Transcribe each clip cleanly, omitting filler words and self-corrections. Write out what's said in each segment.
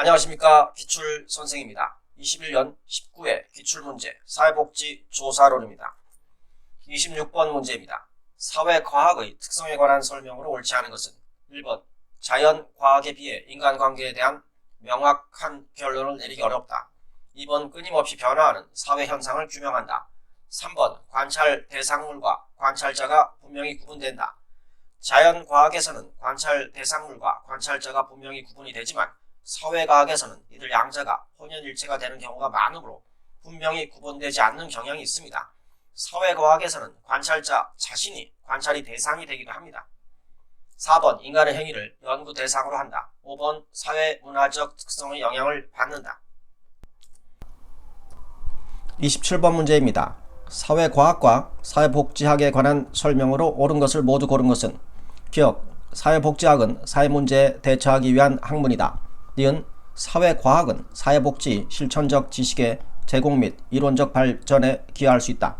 안녕하십니까. 기출선생입니다. 21년 19회 기출문제 사회복지조사론입니다. 26번 문제입니다. 사회과학의 특성에 관한 설명으로 옳지 않은 것은 1번 자연과학에 비해 인간관계에 대한 명확한 결론을 내리기 어렵다. 2번 끊임없이 변화하는 사회현상을 규명한다. 3번 관찰 대상물과 관찰자가 분명히 구분된다. 자연과학에서는 관찰 대상물과 관찰자가 분명히 구분이 되지만 사회과학에서는 이들 양자가 혼연일체가 되는 경우가 많으므로 분명히 구분되지 않는 경향이 있습니다. 사회과학에서는 관찰자 자신이 관찰이 대상이 되기도 합니다. 4번 인간의 행위를 연구 대상으로 한다. 5번 사회문화적 특성의 영향을 받는다. 27번 문제입니다. 사회과학과 사회복지학에 관한 설명으로 옳은 것을 모두 고른 것은 기억, 사회복지학은 사회문제에 대처하기 위한 학문이다. 니은, 사회과학은 사회복지 실천적 지식의 제공 및 이론적 발전에 기여할 수 있다.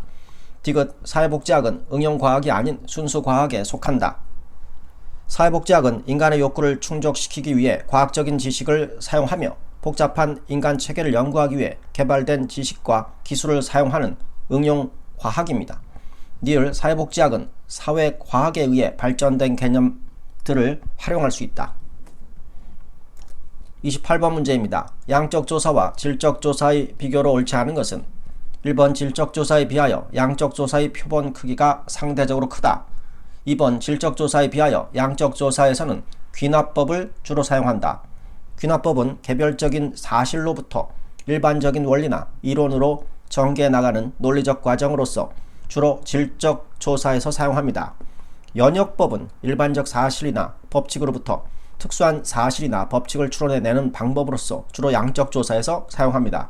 디귿, 사회복지학은 응용과학이 아닌 순수과학에 속한다. 사회복지학은 인간의 욕구를 충족시키기 위해 과학적인 지식을 사용하며 복잡한 인간 체계를 연구하기 위해 개발된 지식과 기술을 사용하는 응용과학입니다. 니을, 사회복지학은 사회과학에 의해 발전된 개념들을 활용할 수 있다. 28번 문제입니다. 양적조사와 질적조사의 비교로 옳지 않은 것은 1번 질적조사에 비하여 양적조사의 표본 크기가 상대적으로 크다. 2번 질적조사에 비하여 양적조사에서는 귀납법을 주로 사용한다. 귀납법은 개별적인 사실로부터 일반적인 원리나 이론으로 전개해 나가는 논리적 과정으로서 주로 질적조사에서 사용합니다. 연역법은 일반적 사실이나 법칙으로부터 특수한 사실이나 법칙을 추론해내는 방법으로서 주로 양적조사에서 사용합니다.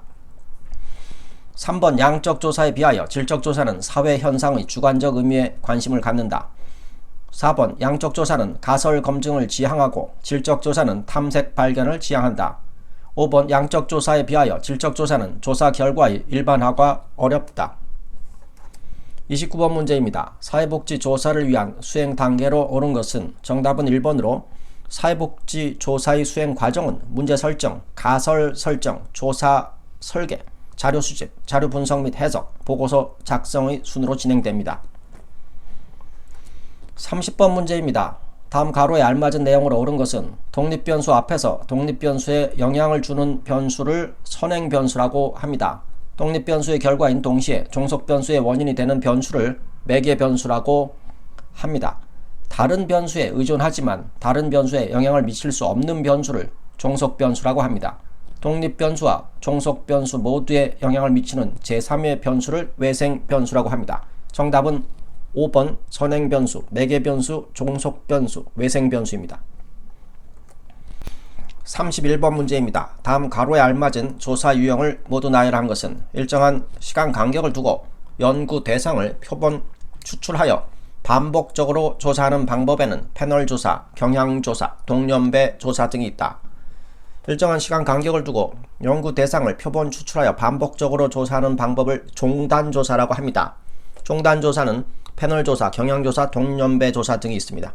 3번 양적조사에 비하여 질적조사는 사회현상의 주관적 의미에 관심을 갖는다. 4번 양적조사는 가설 검증을 지향하고 질적조사는 탐색 발견을 지향한다. 5번 양적조사에 비하여 질적조사는 조사 결과의 일반화가 어렵다. 29번 문제입니다. 사회복지조사를 위한 수행 단계로 옳은 것은 정답은 1번으로 사회복지조사의 수행 과정은 문제 설정, 가설 설정, 조사 설계, 자료 수집, 자료 분석 및 해석, 보고서 작성의 순으로 진행됩니다. 30번 문제입니다. 다음 가로에 알맞은 내용으로 옳은 것은 독립변수 앞에서 독립변수에 영향을 주는 변수를 선행변수라고 합니다. 독립변수의 결과인 동시에 종속변수의 원인이 되는 변수를 매개변수라고 합니다. 다른 변수에 의존하지만 다른 변수에 영향을 미칠 수 없는 변수를 종속변수라고 합니다. 독립변수와 종속변수 모두에 영향을 미치는 제3의 변수를 외생변수라고 합니다. 정답은 5번 선행변수, 매개변수, 종속변수, 외생변수입니다. 31번 문제입니다. 다음 가로에 알맞은 조사 유형을 모두 나열한 것은 일정한 시간 간격을 두고 연구 대상을 표본 추출하여 반복적으로 조사하는 방법에는 패널 조사, 경향 조사, 동년배 조사 등이 있다. 일정한 시간 간격을 두고 연구 대상을 표본 추출하여 반복적으로 조사하는 방법을 종단 조사라고 합니다. 종단 조사는 패널 조사, 경향 조사, 동년배 조사 등이 있습니다.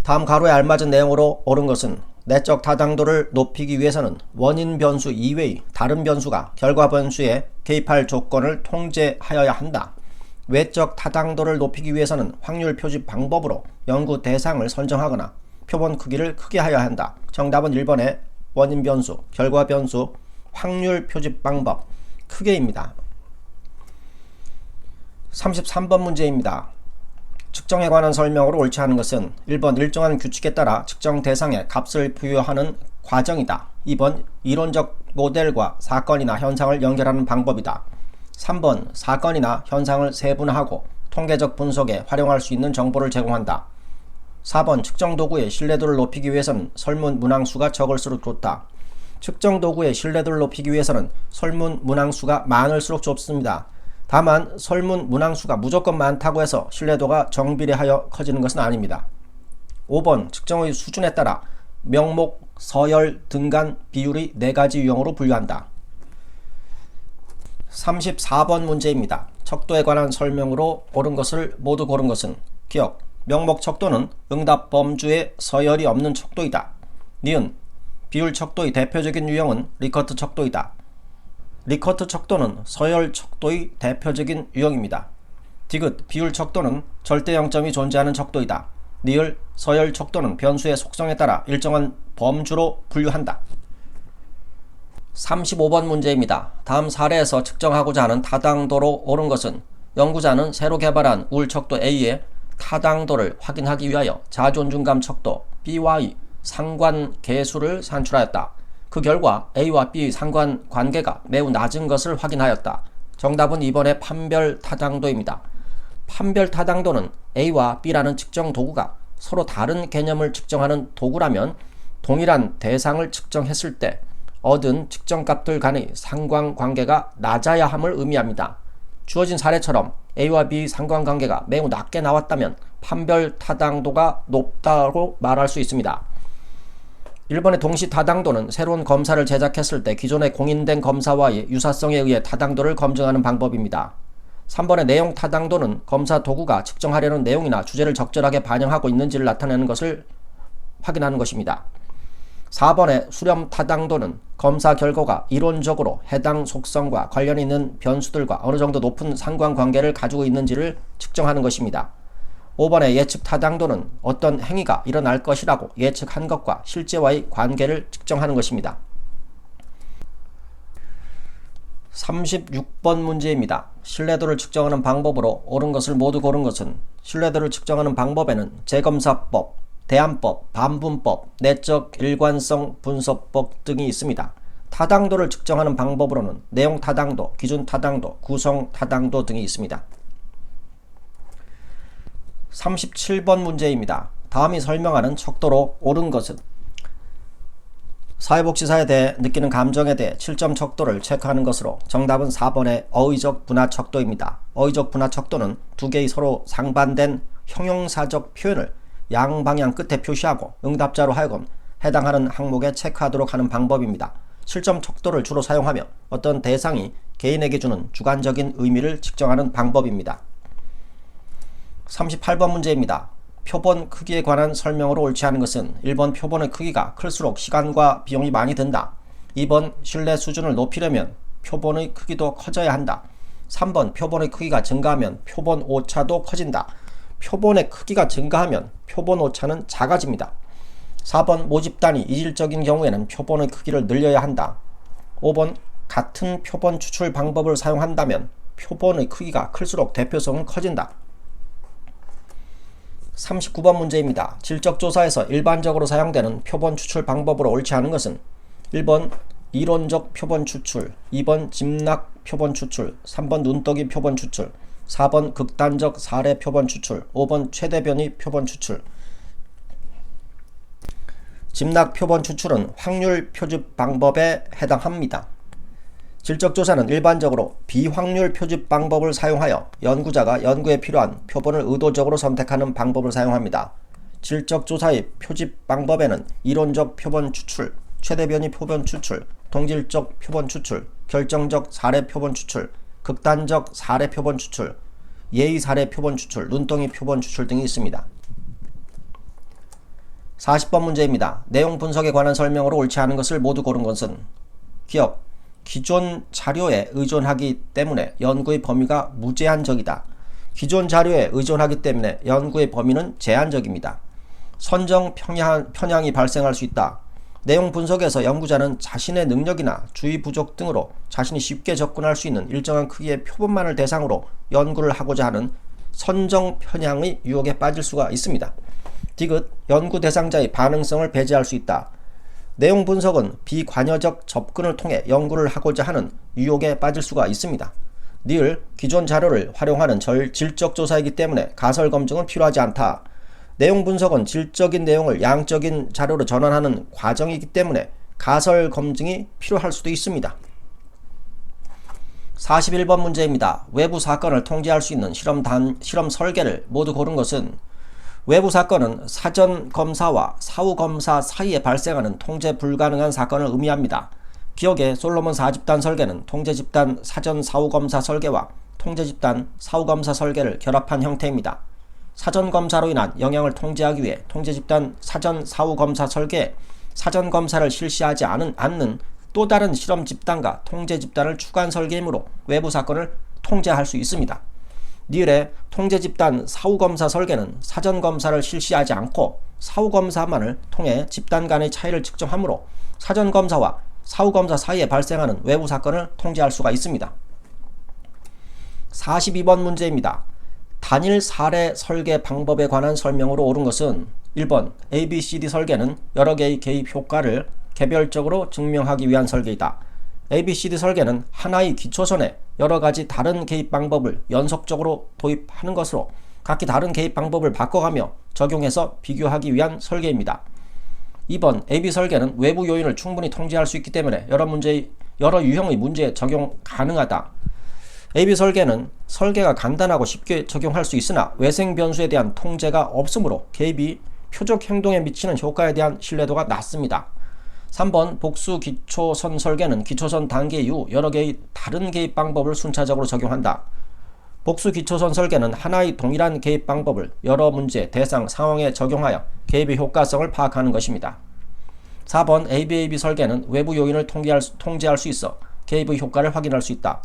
다음 가로에 알맞은 내용으로 옳은 것은 내적 타당도를 높이기 위해서는 원인 변수 이외의 다른 변수가 결과 변수에 개입할 조건을 통제하여야 한다. 외적 타당도를 높이기 위해서는 확률 표집 방법으로 연구 대상을 선정하거나 표본 크기를 크게 하여야 한다. 정답은 1번의 원인 변수, 결과 변수, 확률 표집 방법, 크게입니다. 33번 문제입니다. 측정에 관한 설명으로 옳지 않은 것은 1번 일정한 규칙에 따라 측정 대상에 값을 부여하는 과정이다. 2번 이론적 모델과 사건이나 현상을 연결하는 방법이다. 3번 사건이나 현상을 세분화하고 통계적 분석에 활용할 수 있는 정보를 제공한다. 4번 측정 도구의 신뢰도를 높이기 위해서는 설문 문항수가 적을수록 좋다. 측정 도구의 신뢰도를 높이기 위해서는 설문 문항수가 많을수록 좋습니다. 다만 설문 문항수가 무조건 많다고 해서 신뢰도가 정비례하여 커지는 것은 아닙니다. 5번 측정의 수준에 따라 명목, 서열, 등간, 비율의 4가지 유형으로 분류한다. 34번 문제입니다. 척도에 관한 설명으로 옳은 것을 모두 고른 것은 기억, 명목 척도는 응답 범주에 서열이 없는 척도이다. 니은 비율 척도의 대표적인 유형은 리커트 척도이다. 리커트 척도는 서열 척도의 대표적인 유형입니다. 디귿 비율 척도는 절대 영점이 존재하는 척도이다. 니을 서열 척도는 변수의 속성에 따라 일정한 범주로 분류한다. 35번 문제입니다. 다음 사례에서 측정하고자 하는 타당도로 옳은 것은 연구자는 새로 개발한 우울 척도 A의 타당도를 확인하기 위하여 자존중감 척도 B와의 상관계수를 산출하였다. 그 결과 A와 B의 상관관계가 매우 낮은 것을 확인하였다. 정답은 2번의 판별 타당도입니다. 판별 타당도는 A와 B라는 측정 도구가 서로 다른 개념을 측정하는 도구라면 동일한 대상을 측정했을 때 얻은 측정값들 간의 상관관계가 낮아야 함을 의미합니다. 주어진 사례처럼 A와 B의 상관관계가 매우 낮게 나왔다면 판별 타당도가 높다고 말할 수 있습니다. 1번의 동시 타당도는 새로운 검사를 제작했을 때 기존에 공인된 검사와의 유사성에 의해 타당도를 검증하는 방법입니다. 3번의 내용 타당도는 검사 도구가 측정하려는 내용이나 주제를 적절하게 반영하고 있는지를 나타내는 것을 확인하는 것입니다. 4번의 수렴 타당도는 검사 결과가 이론적으로 해당 속성과 관련 있는 변수들과 어느 정도 높은 상관관계를 가지고 있는지를 측정하는 것입니다. 5번의 예측 타당도는 어떤 행위가 일어날 것이라고 예측한 것과 실제와의 관계를 측정하는 것입니다. 36번 문제입니다. 신뢰도를 측정하는 방법으로 옳은 것을 모두 고른 것은 신뢰도를 측정하는 방법에는 재검사법, 대안법, 반분법, 내적 일관성 분석법 등이 있습니다. 타당도를 측정하는 방법으로는 내용 타당도, 기준 타당도, 구성 타당도 등이 있습니다. 37번 문제입니다. 다음이 설명하는 척도로 옳은 것은 사회복지사에 대해 느끼는 감정에 대해 7점 척도를 체크하는 것으로 정답은 4번의 어의적 분화 척도입니다. 어의적 분화 척도는 두 개의 서로 상반된 형용사적 표현을 양방향 끝에 표시하고 응답자로 하여금 해당하는 항목에 체크하도록 하는 방법입니다. 7점 척도를 주로 사용하며 어떤 대상이 개인에게 주는 주관적인 의미를 측정하는 방법입니다. 38번 문제입니다. 표본 크기에 관한 설명으로 옳지 않은 것은 1번 표본의 크기가 클수록 시간과 비용이 많이 든다. 2번 신뢰 수준을 높이려면 표본의 크기도 커져야 한다. 3번 표본의 크기가 증가하면 표본 오차도 커진다. 표본의 크기가 증가하면 표본 오차는 작아집니다. 4번 모집단이 이질적인 경우에는 표본의 크기를 늘려야 한다. 5번 같은 표본 추출 방법을 사용한다면 표본의 크기가 클수록 대표성은 커진다. 39번 문제입니다. 질적조사에서 일반적으로 사용되는 표본 추출 방법으로 옳지 않은 것은 1번 이론적 표본 추출, 2번 짐락 표본 추출, 3번 눈떠기 표본 추출, 4번 극단적 사례 표본 추출, 5번 최대 변이 표본 추출. 짐락 표본 추출은 확률 표집 방법에 해당합니다. 질적조사는 일반적으로 비확률 표집 방법을 사용하여 연구자가 연구에 필요한 표본을 의도적으로 선택하는 방법을 사용합니다. 질적조사의 표집 방법에는 이론적 표본 추출, 최대 변이 표본 추출, 동질적 표본 추출, 결정적 사례 표본 추출, 극단적 사례 표본 추출, 예의 사례 표본 추출, 눈덩이 표본 추출 등이 있습니다. 40번 문제입니다. 내용 분석에 관한 설명으로 옳지 않은 것을 모두 고른 것은 기억, 기존 자료에 의존하기 때문에 연구의 범위가 무제한적이다. 기존 자료에 의존하기 때문에 연구의 범위는 제한적입니다. 선정 편향이 발생할 수 있다. 내용 분석에서 연구자는 자신의 능력이나 주의 부족 등으로 자신이 쉽게 접근할 수 있는 일정한 크기의 표본만을 대상으로 연구를 하고자 하는 선정 편향의 유혹에 빠질 수가 있습니다. 디귿, 연구 대상자의 반응성을 배제할 수 있다. 내용 분석은 비관여적 접근을 통해 연구를 하고자 하는 유혹에 빠질 수가 있습니다. 니을, 기존 자료를 활용하는 질적 조사이기 때문에 가설 검증은 필요하지 않다. 내용 분석은 질적인 내용을 양적인 자료로 전환하는 과정이기 때문에 가설 검증이 필요할 수도 있습니다. 41번 문제입니다. 외부 사건을 통제할 수 있는 실험 설계를 모두 고른 것은 외부 사건은 사전 검사와 사후 검사 사이에 발생하는 통제 불가능한 사건을 의미합니다. 기억의 솔로몬 4집단 설계는 통제 집단 사전 사후 검사 설계와 통제 집단 사후 검사 설계를 결합한 형태입니다. 사전 검사로 인한 영향을 통제하기 위해 통제 집단 사전 사후 검사 설계에 사전검사를 실시하지 않는 또 다른 실험 집단과 통제 집단을 추가한 설계이므로 외부 사건을 통제할 수 있습니다. 니을의 통제 집단 사후검사 설계는 사전검사를 실시하지 않고 사후검사만을 통해 집단 간의 차이를 측정하므로 사전검사와 사후검사 사이에 발생하는 외부 사건을 통제할 수가 있습니다. 42번 문제입니다. 단일 사례 설계 방법에 관한 설명으로 옳은 것은 1번 ABCD 설계는 여러 개의 개입 효과를 개별적으로 증명하기 위한 설계이다. ABCD 설계는 하나의 기초선에 여러 가지 다른 개입 방법을 연속적으로 도입하는 것으로 각기 다른 개입 방법을 바꿔가며 적용해서 비교하기 위한 설계입니다. 2번 AB 설계는 외부 요인을 충분히 통제할 수 있기 때문에 여러 유형의 문제에 적용 가능하다. AB 설계는 설계가 간단하고 쉽게 적용할 수 있으나 외생 변수에 대한 통제가 없으므로 개입이 표적 행동에 미치는 효과에 대한 신뢰도가 낮습니다. 3번 복수 기초선 설계는 기초선 단계 이후 여러 개의 다른 개입 방법을 순차적으로 적용한다. 복수 기초선 설계는 하나의 동일한 개입 방법을 여러 문제, 대상, 상황에 적용하여 개입의 효과성을 파악하는 것입니다. 4번 ABAB 설계는 외부 요인을 통제할 수 있어 개입의 효과를 확인할 수 있다.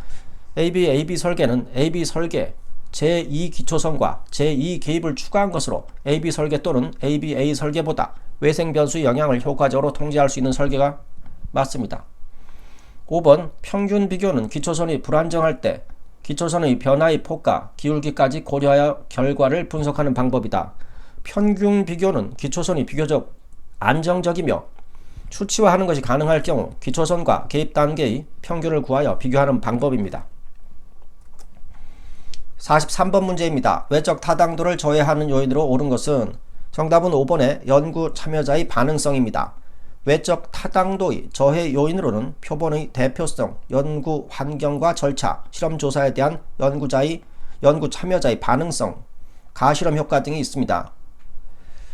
ABAB 설계는 AB 설계 제2 기초선과 제2 개입을 추가한 것으로 AB 설계 또는 ABA 설계보다 외생 변수의 영향을 효과적으로 통제할 수 있는 설계가 맞습니다. 5번 평균 비교는 기초선이 불안정할 때 기초선의 변화의 폭과 기울기까지 고려하여 결과를 분석하는 방법이다. 평균 비교는 기초선이 비교적 안정적이며 수치화하는 것이 가능할 경우 기초선과 개입 단계의 평균을 구하여 비교하는 방법입니다. 43번 문제입니다. 외적 타당도를 저해하는 요인으로 옳은 것은 정답은 5번의 연구 참여자의 반응성입니다. 외적 타당도의 저해 요인으로는 표본의 대표성, 연구 환경과 절차, 실험 조사에 대한 연구 참여자의 반응성, 가실험 효과 등이 있습니다.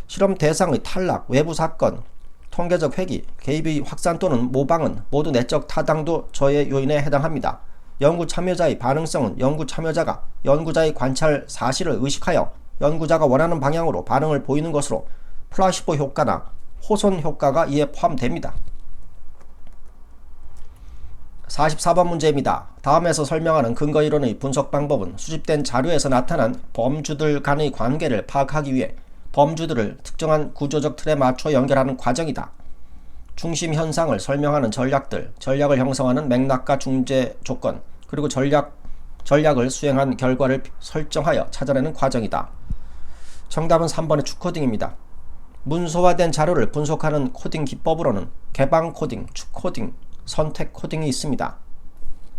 실험 대상의 탈락, 외부 사건, 통계적 회귀, 개입의 확산 또는 모방은 모두 내적 타당도 저해 요인에 해당합니다. 연구 참여자의 반응성은 연구 참여자가 연구자의 관찰 사실을 의식하여 연구자가 원하는 방향으로 반응을 보이는 것으로 플라시보 효과나 호손 효과가 이에 포함됩니다. 44번 문제입니다. 다음에서 설명하는 근거이론의 분석 방법은 수집된 자료에서 나타난 범주들 간의 관계를 파악하기 위해 범주들을 특정한 구조적 틀에 맞춰 연결하는 과정이다. 중심 현상을 설명하는 전략들, 전략을 형성하는 맥락과 중재 조건, 그리고 전략을 수행한 결과를 설정하여 찾아내는 과정이다. 정답은 3번의 추코딩입니다. 문서화된 자료를 분석하는 코딩 기법으로는 개방 코딩, 추코딩, 선택 코딩이 있습니다.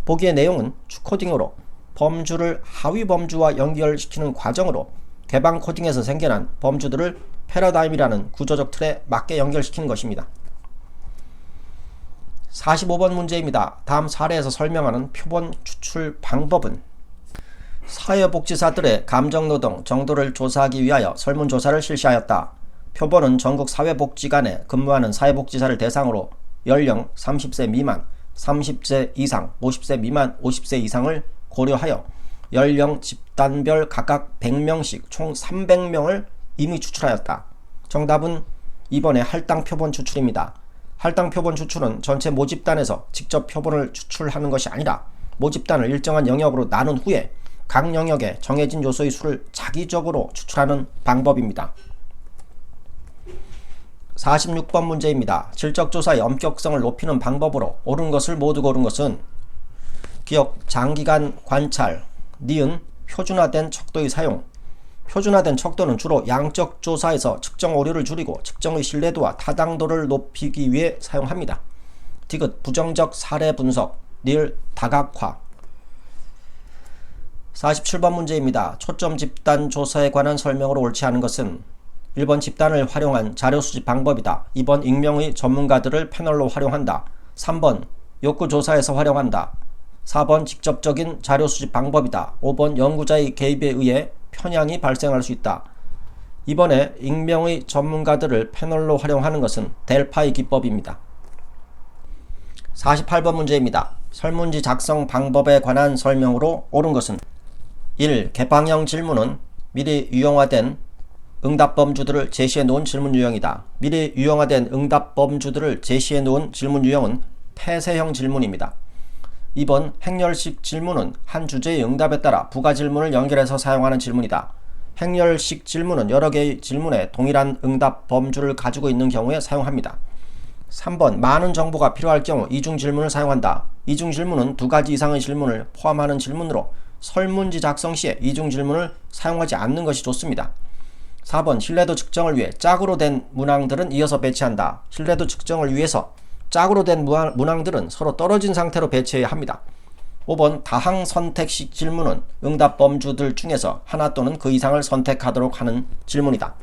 보기의 내용은 추코딩으로 범주를 하위 범주와 연결시키는 과정으로 개방 코딩에서 생겨난 범주들을 패러다임이라는 구조적 틀에 맞게 연결시키는 것입니다. 45번 문제입니다. 다음 사례에서 설명하는 표본 추출 방법은 사회복지사들의 감정노동 정도를 조사하기 위하여 설문조사를 실시하였다. 표본은 전국 사회복지관에 근무하는 사회복지사를 대상으로 연령 30세 미만, 30세 이상, 50세 미만, 50세 이상을 고려하여 연령 집단별 각각 100명씩 총 300명을 이미 추출하였다. 정답은 2번의 할당 표본 추출입니다. 할당 표본 추출은 전체 모집단에서 직접 표본을 추출하는 것이 아니라 모집단을 일정한 영역으로 나눈 후에 각 영역에 정해진 요소의 수를 자기적으로 추출하는 방법입니다. 46번 문제입니다. 질적조사의 엄격성을 높이는 방법으로 옳은 것을 모두 고른 것은 기억, 장기간 관찰, 니은, 표준화된 척도의 사용. 표준화된 척도는 주로 양적 조사에서 측정 오류를 줄이고 측정의 신뢰도와 타당도를 높이기 위해 사용합니다. 디귿, 부정적 사례 분석, 니을, 다각화. 47번 문제입니다. 초점 집단 조사에 관한 설명으로 옳지 않은 것은 1번 집단을 활용한 자료 수집 방법이다. 2번 익명의 전문가들을 패널로 활용한다. 3번 욕구 조사에서 활용한다. 4번 직접적인 자료 수집 방법이다. 5번 연구자의 개입에 의해 편향이 발생할 수 있다. 이번에 익명의 전문가들을 패널로 활용하는 것은 델파이 기법입니다. 48번 문제입니다. 설문지 작성 방법에 관한 설명으로 옳은 것은 1. 개방형 질문은 미리 유형화된 응답 범주들을 제시해 놓은 질문 유형이다. 미리 유형화된 응답 범주들을 제시해 놓은 질문 유형은 폐쇄형 질문입니다. 2번 행렬식 질문은 한 주제의 응답에 따라 부가 질문을 연결해서 사용하는 질문이다. 행렬식 질문은 여러 개의 질문에 동일한 응답 범주를 가지고 있는 경우에 사용합니다. 3번 많은 정보가 필요할 경우 이중 질문을 사용한다. 이중 질문은 두 가지 이상의 질문을 포함하는 질문으로 설문지 작성 시에 이중 질문을 사용하지 않는 것이 좋습니다. 4번 신뢰도 측정을 위해 짝으로 된 문항들은 이어서 배치한다. 신뢰도 측정을 위해서 짝으로 된 문항들은 서로 떨어진 상태로 배치해야 합니다. 5번 다항 선택식 질문은 응답 범주들 중에서 하나 또는 그 이상을 선택하도록 하는 질문이다.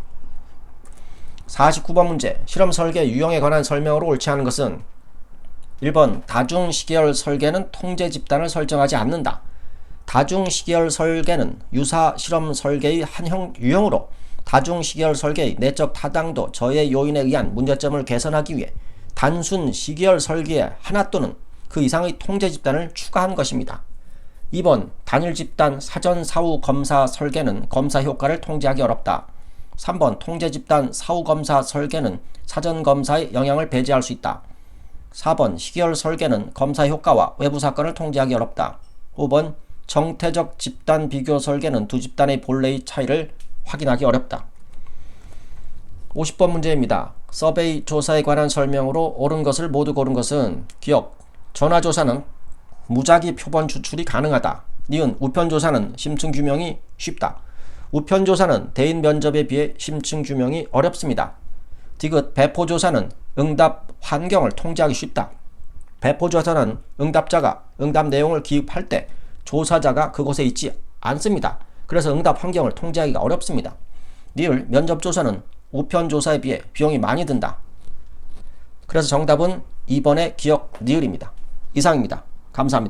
49번 문제 실험 설계 유형에 관한 설명으로 옳지 않은 것은 1번 다중시계열 설계는 통제 집단을 설정하지 않는다. 다중시계열 설계는 유사 실험 설계의 한 유형으로 다중시계열 설계의 내적 타당도 저해 요인에 의한 문제점을 개선하기 위해 단순 시계열 설계에 하나 또는 그 이상의 통제 집단을 추가한 것입니다. 2번 단일 집단 사전 사후 검사 설계는 검사 효과를 통제하기 어렵다. 3번 통제 집단 사후 검사 설계는 사전 검사의 영향을 배제할 수 있다. 4번 시계열 설계는 검사 효과와 외부 사건을 통제하기 어렵다. 5번 정태적 집단 비교 설계는 두 집단의 본래의 차이를 확인하기 어렵다. 50번 문제입니다. 서베이 조사에 관한 설명으로 옳은 것을 모두 고른 것은 기억, 전화조사는 무작위 표본 추출이 가능하다. 니은 우편조사는 심층 규명이 쉽다. 우편조사는 대인 면접에 비해 심층 규명이 어렵습니다. 디귿 배포조사는 응답 환경을 통제하기 쉽다. 배포조사는 응답자가 응답 내용을 기입할 때 조사자가 그곳에 있지 않습니다. 그래서 응답 환경을 통제하기가 어렵습니다. 니을 면접조사는 우편조사에 비해 비용이 많이 든다. 그래서 정답은 2번의 기억 니을입니다. 이상입니다. 감사합니다.